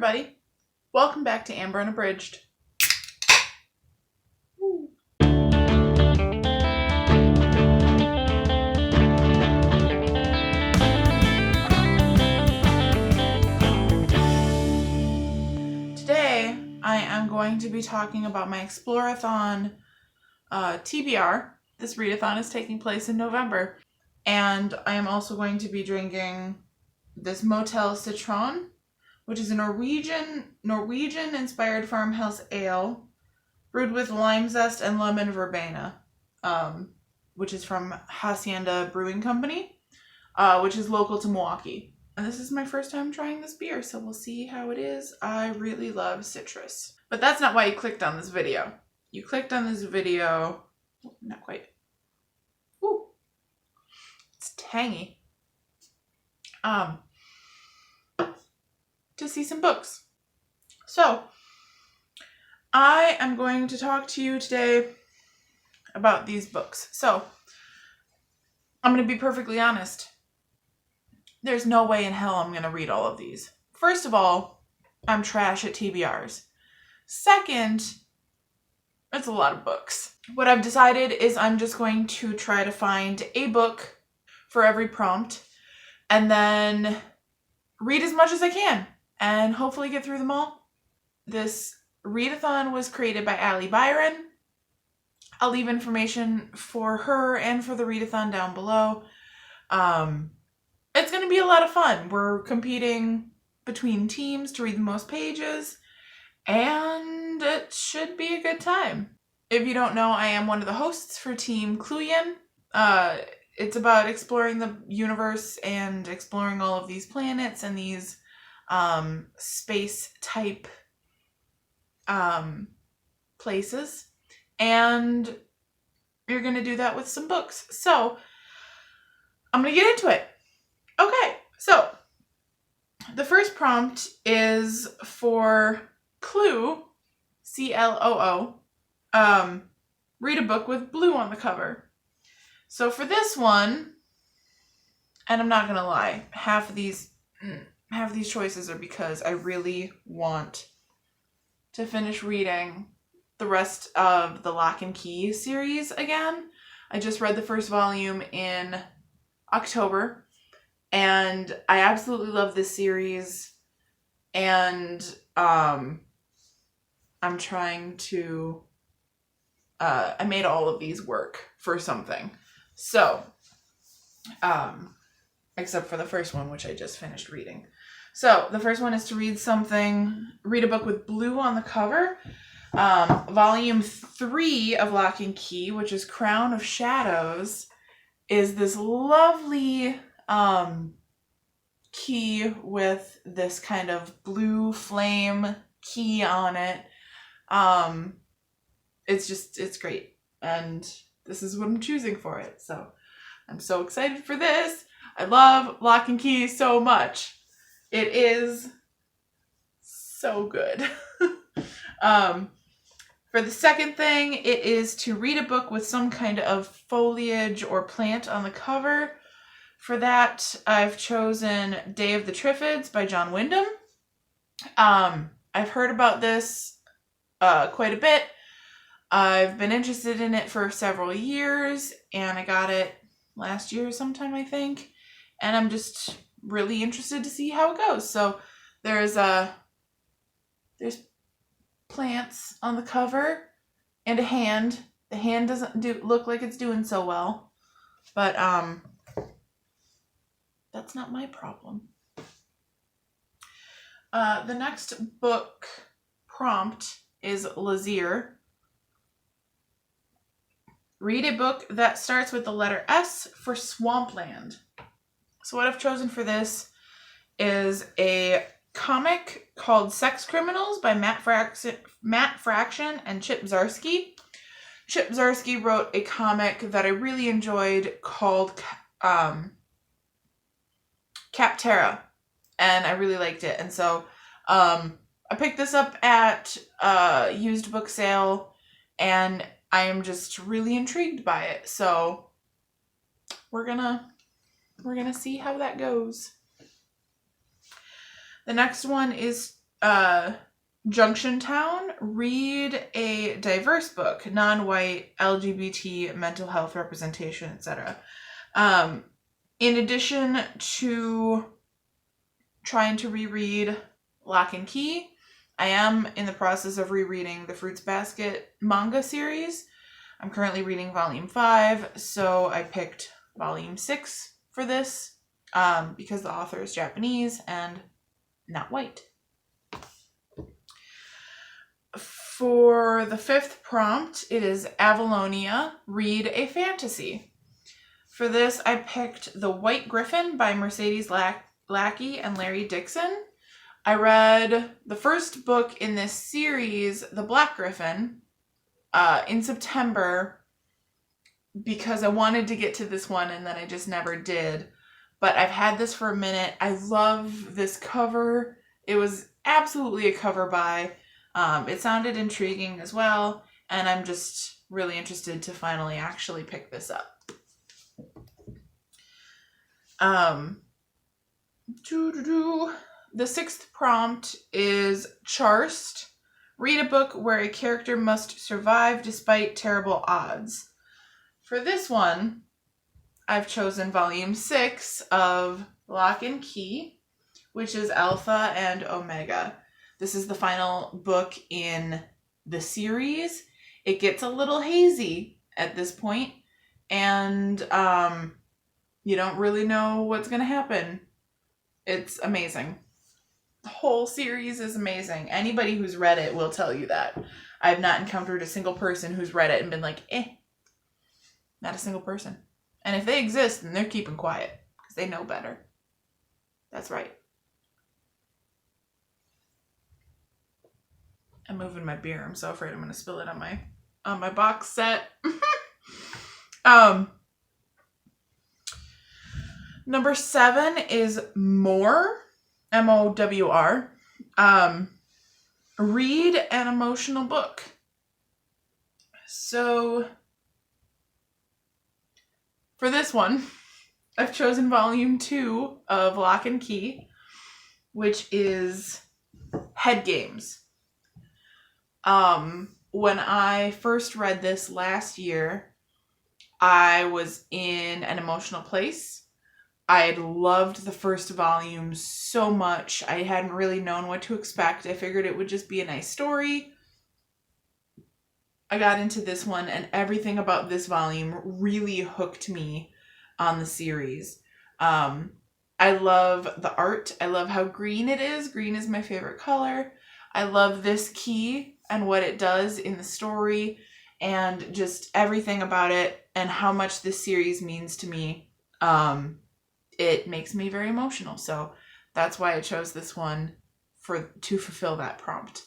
everybody, welcome back to Amber Unabridged. Today I am going to be talking about my Explore-a-thon TBR. This readathon is taking place in November, and I am also going to be drinking this Motel Citron, which is a Norwegian-inspired farmhouse ale brewed with lime zest and lemon verbena, which is from Hacienda Brewing Company, which is local to Milwaukee. And this is my first time trying this beer, so we'll see how it is. I really love citrus. But that's not why you clicked on this video. You clicked on this video... Not quite. Ooh. It's tangy. To see some books. So, I am going to talk to you today about these books. So, I'm going to be perfectly honest. There's no way in hell I'm going to read all of these. First of all, I'm trash at TBRs. Second, it's a lot of books. What I've decided is I'm just going to try to find a book for every prompt and then read as much as I can and hopefully get through them all. This readathon was created by Allie Byron. I'll leave information for her and for the readathon down below. It's going to be a lot of fun. We're competing between teams to read the most pages, and it should be a good time. If you don't know, I am one of the hosts for Team Clooyen. It's about exploring the universe and exploring all of these planets and these space type places. And you're going to do that with some books. So I'm going to get into it. Okay, so the first prompt is for Cloo, C-L-O-O. Read a book with blue on the cover. So for this one, and I'm not going to lie, half of these choices are because I really want to finish reading the rest of the Lock and Key series again. I just read the first volume in October, and I absolutely love this series, and I'm trying to I made all of these work for something. So, except for the first one, which I just finished reading. So, the first one is to read a book with blue on the cover. Volume 3 of Lock and Key, which is Crown of Shadows, is this lovely key with this kind of blue flame key on it. It's great. And this is what I'm choosing for it. So I'm so excited for this. I love Lock and Key so much. It is so good. For the second thing, it is to read a book with some kind of foliage or plant on the cover. For that, I've chosen Day of the Triffids by John Wyndham. I've heard about this quite a bit. I've been interested in it for several years, and I got it last year sometime, I think. And I'm just really interested to see how it goes. So there's plants on the cover and a hand. The hand doesn't look like it's doing so well, but that's not my problem. The next book prompt is Lazeeran. Read a book that starts with the letter S for Swampland. So what I've chosen for this is a comic called Sex Criminals by Matt Fraction and Chip Zdarsky. Chip Zdarsky wrote a comic that I really enjoyed called Captera, and I really liked it. And so I picked this up at a used book sale, and I am just really intrigued by it. So we're gonna see how that goes. The next one is Junction Town, read a diverse book, non-white, LGBT, mental health representation, etc. In addition to trying to reread Lock and Key, I am in the process of rereading the Fruits Basket manga series. I'm currently reading volume 5, so I picked volume 6 for this because the author is Japanese and not white. For the 5th prompt, it is Avalonia, read a fantasy. For this, I picked The White Griffin by Mercedes Lackey and Larry Dixon. I read the first book in this series, The Black Griffin, in September because I wanted to get to this one and then I just never did. But I've had this for a minute. I love this cover. It was absolutely a cover buy. It sounded intriguing as well, and I'm just really interested to finally actually pick this up. The 6th prompt is Charst. Read a book where a character must survive despite terrible odds. For this one, I've chosen volume 6 of Lock and Key, which is Alpha and Omega. This is the final book in the series. It gets a little hazy at this point, and you don't really know what's going to happen. It's amazing. The whole series is amazing. Anybody who's read it will tell you that. I have not encountered a single person who's read it and been like, not a single person. And if they exist, then they're keeping quiet because they know better. That's right. I'm moving my beer. I'm so afraid I'm going to spill it on my box set. Number 7 is More, M-O-W-R. Read an emotional book. So for this one, I've chosen volume 2 of Lock and Key, which is Head Games. When I first read this last year, I was in an emotional place. I had loved the first volume so much. I hadn't really known what to expect. I figured it would just be a nice story. I got into this one, and everything about this volume really hooked me on the series. I love the art. I love how green it is. Green is my favorite color. I love this key and what it does in the story and just everything about it and how much this series means to me. It makes me very emotional. So that's why I chose this one to fulfill that prompt.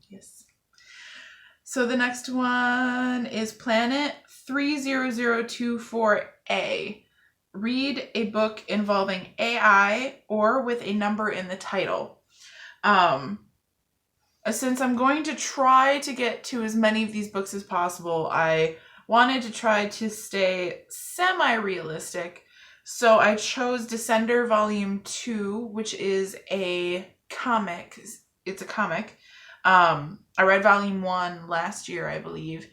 Yes. So the next one is Planet 30024A. Read a book involving AI or with a number in the title. Since I'm going to try to get to as many of these books as possible, I wanted to try to stay semi-realistic. So I chose Descender Volume 2, which is a comic. It's a comic. I read Volume 1 last year, I believe,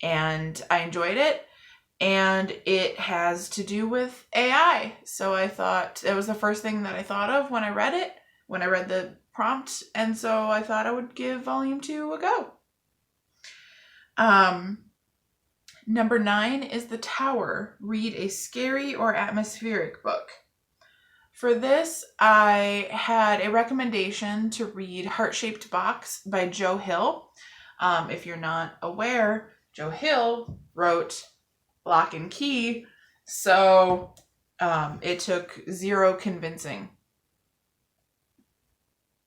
and I enjoyed it. And it has to do with AI. So I thought it was the first thing that I thought of when I read it, when I read the prompt. And so I thought I would give volume 2 a go. Number 9 is The Tower. Read a scary or atmospheric book. For this, I had a recommendation to read Heart-Shaped Box by Joe Hill. If you're not aware, Joe Hill wrote Lock and Key, so it took zero convincing.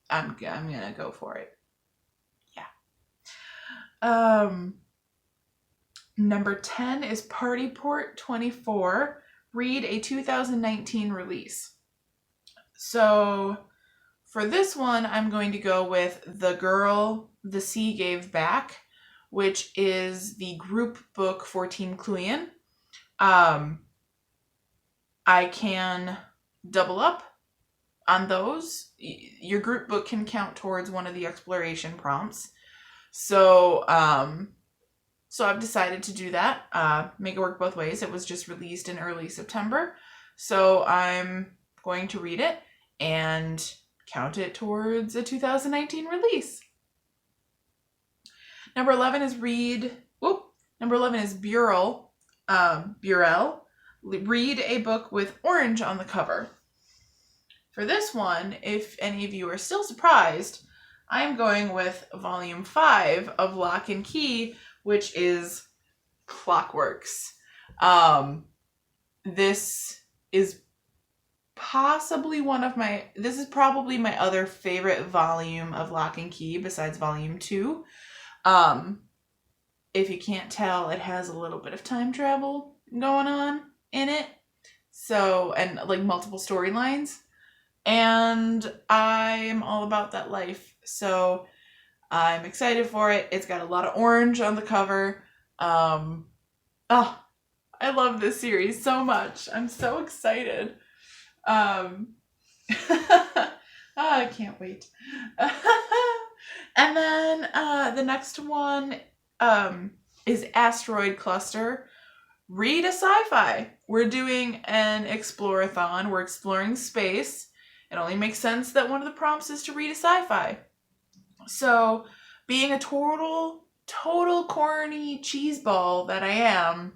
I'm gonna go for it. Yeah. Number 10 is Party Port 24. Read a 2019 release. So for this one, I'm going to go with The Girl the Sea Gave Back, which is the group book for Team Clooyen. I can double up on those. Your group book can count towards one of the exploration prompts. So I've decided to do that, make it work both ways. It was just released in early September. So I'm going to read it and count it towards a 2019 release. Number 11 is Burrell. Read a book with orange on the cover. For this one, if any of you are still surprised, I'm going with volume 5 of Lock and Key, which is Clockworks. This is probably my other favorite volume of Lock and Key besides volume 2. If you can't tell, it has a little bit of time travel going on in it. So, and like multiple storylines. And I'm all about that life. So I'm excited for it. It's got a lot of orange on the cover. I love this series so much. I'm so excited. I can't wait. And then the next one is Asteroid Cluster. Read a sci-fi. We're doing an Explore-a-thon. We're exploring space. It only makes sense that one of the prompts is to read a sci-fi. So, being a total corny cheeseball that I am,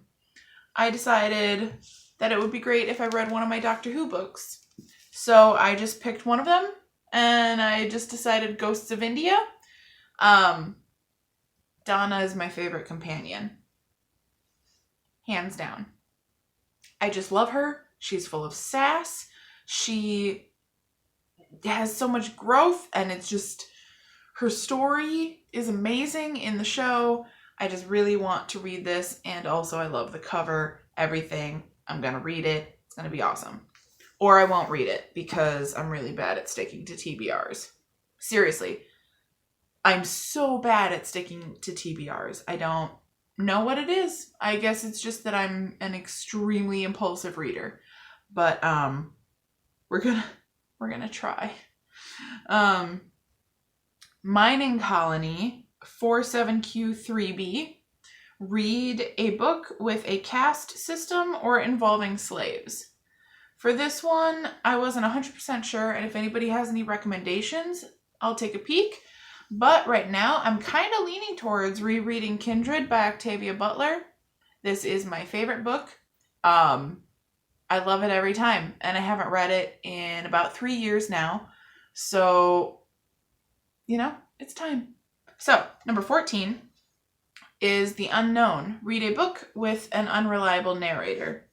I decided that it would be great if I read one of my Doctor Who books. So I just picked one of them, and I just decided Ghosts of India. Donna is my favorite companion. Hands down. I just love her. She's full of sass. She has so much growth, and it's just, her story is amazing in the show. I just really want to read this, and also I love the cover, everything. I'm going to read it. It's going to be awesome. Or I won't read it because I'm really bad at sticking to TBRs. Seriously. I'm so bad at sticking to TBRs. I don't know what it is. I guess it's just that I'm an extremely impulsive reader. But we're gonna try. Mining Colony 47Q3B. Read a book with a caste system or involving slaves. For this one, I wasn't 100% sure, and if anybody has any recommendations, I'll take a peek. But right now, I'm kind of leaning towards rereading Kindred by Octavia Butler. This is my favorite book. I love it every time, and I haven't read it in about 3 years now. So, it's time. So, number 14 is The Unknown. Read a book with an unreliable narrator.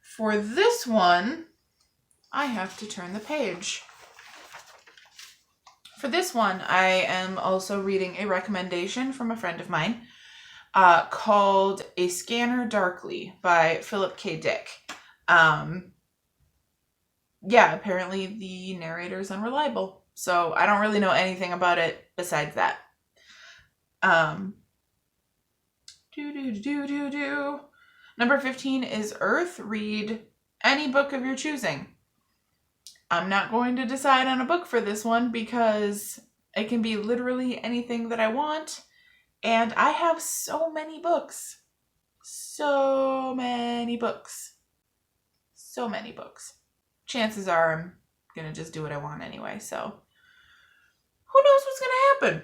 For this one, I have to turn the page. For this one, I am also reading a recommendation from a friend of mine called A Scanner Darkly by Philip K. Dick. Apparently the narrator is unreliable. So I don't really know anything about it besides that. Number 15 is Earth. Read any book of your choosing. I'm not going to decide on a book for this one because it can be literally anything that I want. And I have so many books. So many books. Chances are I'm going to just do what I want anyway. So who knows what's going to happen?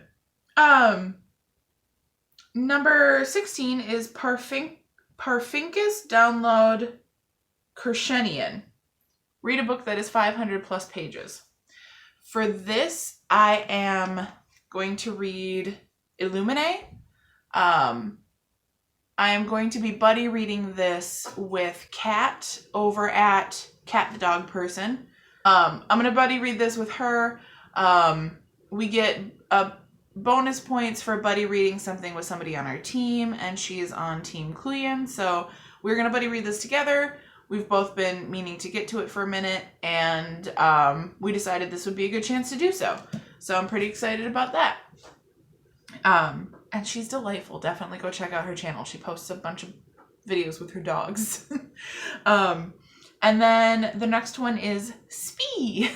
Number 16 is Parfinkus Download Kershenian. Read a book that is 500 plus pages. For this, I am going to read Illuminae. I am going to be buddy reading this with Kat over at Kat the Dog Person. I'm going to buddy read this with her. We get bonus points for buddy reading something with somebody on our team, and she is on Team Clooyen. So we're going to buddy read this together. We've both been meaning to get to it for a minute, and we decided this would be a good chance to do so. So I'm pretty excited about that. And she's delightful. Definitely go check out her channel. She posts a bunch of videos with her dogs. And then the next one is Spee,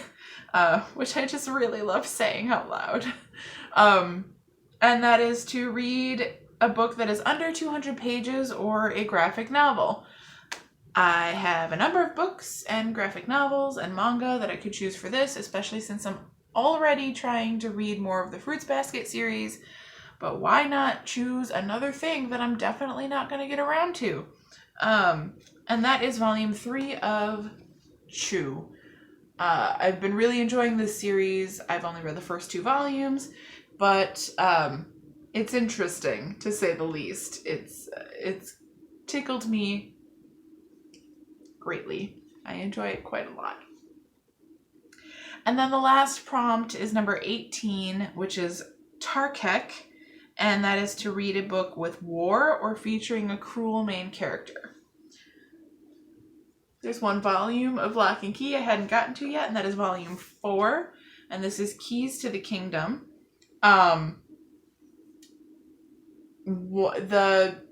which I just really love saying out loud. And that is to read a book that is under 200 pages or a graphic novel. I have a number of books and graphic novels and manga that I could choose for this, especially since I'm already trying to read more of the Fruits Basket series. But why not choose another thing that I'm definitely not going to get around to? And that is volume 3 of Chew. I've been really enjoying this series. I've only read the first 2 volumes, but it's interesting, to say the least. It's tickled me greatly. I enjoy it quite a lot. And then the last prompt is number 18, which is Tarkek, and that is to read a book with war or featuring a cruel main character. There's one volume of Lock and Key I hadn't gotten to yet, and that is volume 4, and this is Keys to the Kingdom. The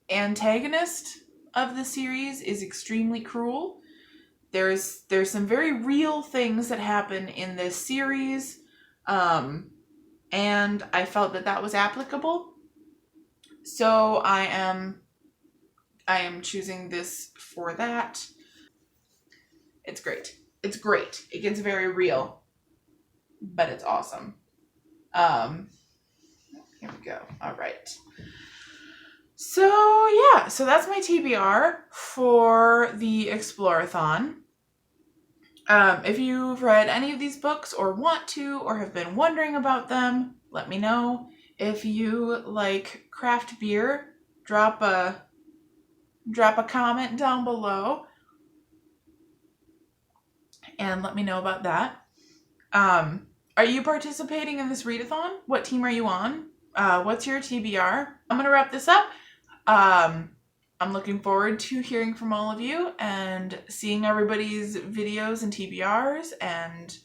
antagonist of the series is extremely cruel. There's some very real things that happen in this series, and I felt that was applicable. So I am choosing this for that. It's great. It's great. It gets very real, but it's awesome. Here we go. All right. So yeah, so that's my TBR for the Explore-a-thon. If you've read any of these books or want to, or have been wondering about them, let me know. If you like craft beer, drop a comment down below and let me know about that. Are you participating in this readathon? What team are you on? What's your TBR? I'm gonna wrap this up. I'm looking forward to hearing from all of you and seeing everybody's videos and TBRs and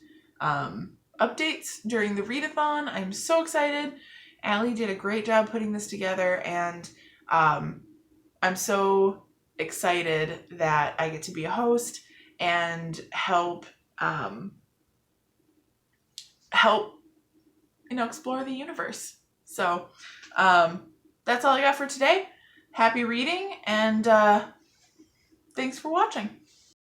updates during the readathon. I'm so excited. Allie did a great job putting this together, and I'm so excited that I get to be a host and help explore the universe. So that's all I got for today. Happy reading, and thanks for watching.